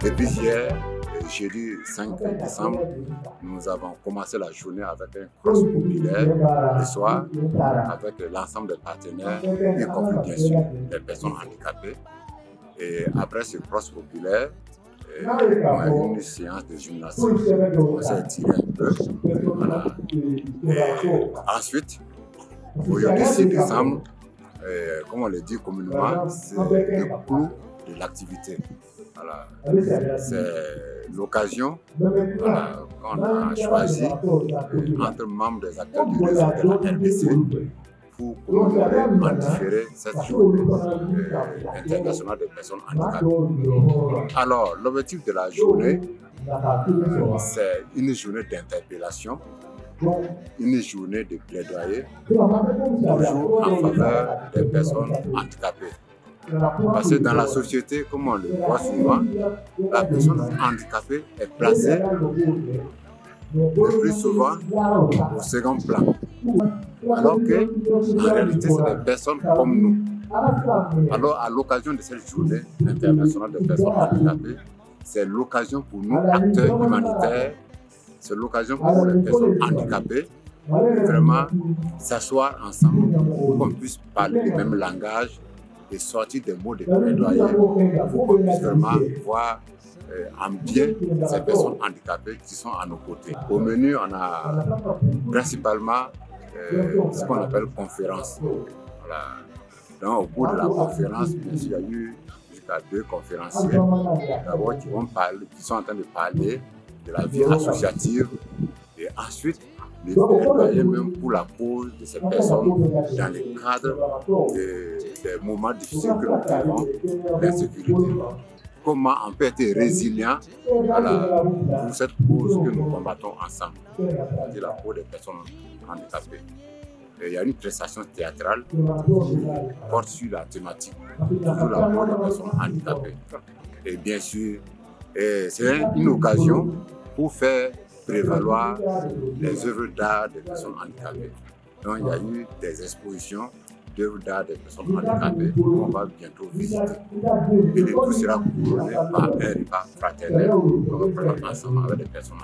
Depuis hier, jeudi 5 décembre, nous avons commencé la journée avec un cross populaire le soir avec l'ensemble des partenaires, y compris bien sûr les personnes handicapées. Et après ce cross populaire, on a eu une séance de gymnastique. On s'est tiré un peu. Voilà. Et ensuite, aujourd'hui 6 décembre, comme on le dit communément, c'est le clou de l'activité. Voilà. C'est l'occasion qu'on a choisi entre membres des acteurs du réseau de la RDC pour commémorer en différé cette journée internationale des personnes handicapées. Alors, l'objectif de la journée, c'est une journée d'interpellation, une journée de plaidoyer, toujours en faveur des personnes handicapées. Parce que dans la société, comme on le voit souvent, la personne handicapée est placée le plus souvent au second plan. Alors qu'en réalité, c'est des personnes comme nous. Alors, à l'occasion de cette journée internationale des personnes handicapées, c'est l'occasion pour nous, acteurs humanitaires, c'est l'occasion pour les personnes handicapées de vraiment s'asseoir ensemble pour qu'on puisse parler le même langage et sortir des mots de plaidoyer pour qu'on puisse vraiment voir en bien ces personnes handicapées qui sont à nos côtés. Au menu, on a principalement ce qu'on appelle conférence. Voilà. Donc, au cours de la conférence, bien sûr, il y a eu jusqu'à 2 conférenciers d'abord qui sont en train de parler de la vie associative et ensuite de plaidoyer même pour la cause de ces personnes dans le cadre des moments difficiles que nous vivons, l'insécurité. Comment on peut être résilient pour cette cause que nous combattons ensemble, c'est-à-dire la cause des personnes handicapées. Et il y a une prestation théâtrale qui porte sur la thématique, toujours la cause des personnes handicapées. Et bien sûr, c'est une occasion pour faire prévaloir les œuvres d'art des personnes handicapées. Donc il y a eu des expositions d'œuvres d'art des personnes handicapées qu'on va bientôt visiter. Et le tout sera couronné par un repas fraternel qu'on va prendre ensemble avec des personnes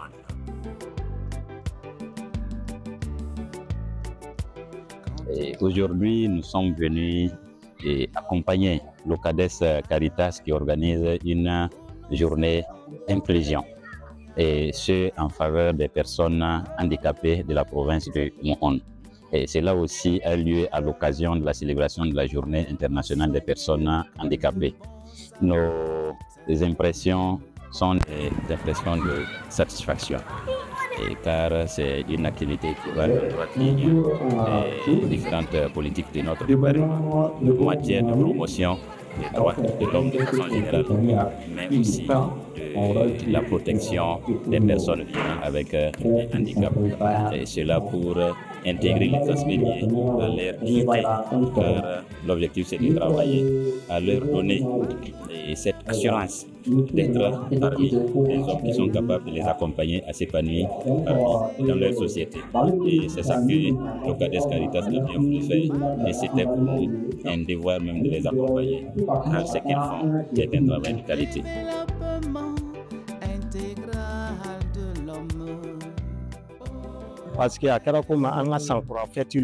handicapées. Aujourd'hui, nous sommes venus accompagner l'OCADES Caritas qui organise une journée inclusion, et ce en faveur des personnes handicapées de la province de Mohon. Et cela aussi a lieu à l'occasion de la célébration de la Journée internationale des personnes handicapées. Nos impressions sont des impressions de satisfaction, car c'est une activité qui va dans droite ligne des différentes politiques de notre gouvernement en matière de promotion des droits de l'homme de façon générale, mais aussi de la protection des personnes vivant avec un handicap. Et cela pour intégrer les aspects liés à leur dignité, car l'objectif c'est de travailler à leur donner cette assurance d'être parmi les hommes qui sont capables de les accompagner à s'épanouir dans leur société. Et c'est ça que l'OCADES Caritas a bien voulu faire, et c'était pour nous un devoir même de les accompagner à ce qu'ils font, qui est un travail de qualité. Parce que à Karakoma, on a 100 fêtes,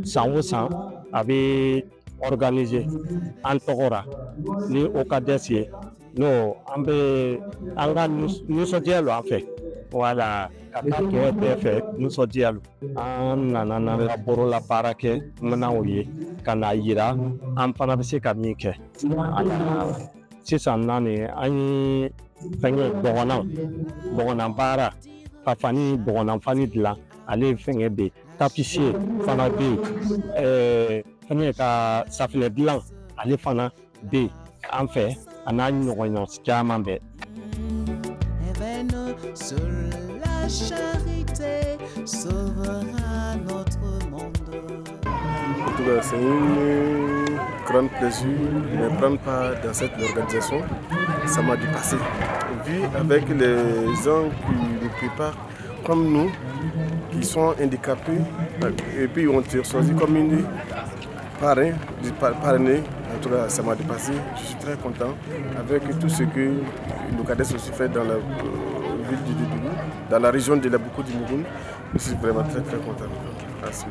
100 avait organisé en Togora, ni au Cadessier. Non, on a nous sommes en fait. Voilà, nous sommes en la borola barake, Manaoye, Kanaïra, en Panabese Kamike. C'est ça, Nani, Ani, Fengé, Bonan Bara, Pafani, Bonan Fani de la. Allez faire des tapissiers, fana B, ka safle blanc, allez fana B, en fait, on a une réunion Jamambe. Seule la charité sauvera notre monde. tout cas, c'est une grande plaisir de prendre part dans cette organisation. Ça m'a dépassé. Vu avec les gens qui nous préparent, comme nous, qui sont handicapés, et puis on été choisi comme une parrainée. En tout cas, ça m'a dépassé. Je suis très content avec tout ce que l'OCADES aussi fait dans la ville du Doudou, dans la région de Laboukou du Mougoun. Je suis vraiment très content. Merci.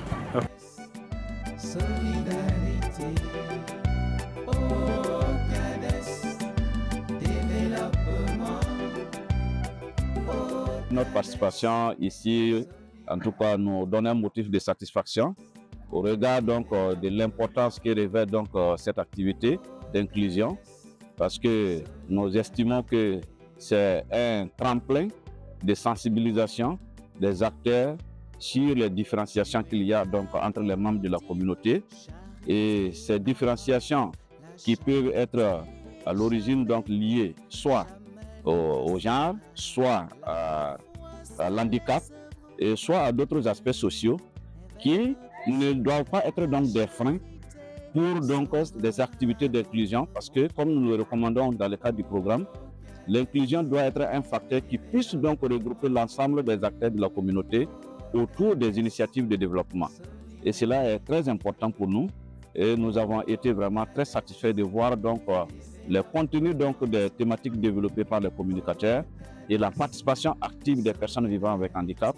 Notre participation ici, en tout cas, nous donne un motif de satisfaction au regard donc de l'importance que revêt donc cette activité d'inclusion, parce que nous estimons que c'est un tremplin de sensibilisation des acteurs sur les différenciations qu'il y a donc entre les membres de la communauté, et ces différenciations qui peuvent être à l'origine donc liées soit au genre, soit à l'handicap, et soit à d'autres aspects sociaux qui ne doivent pas être donc des freins pour donc des activités d'inclusion, parce que comme nous le recommandons dans le cadre du programme, l'inclusion doit être un facteur qui puisse donc regrouper l'ensemble des acteurs de la communauté autour des initiatives de développement. Et cela est très important pour nous, et nous avons été vraiment très satisfaits de voir donc le contenu donc des thématiques développées par les communicateurs et la participation active des personnes vivant avec handicap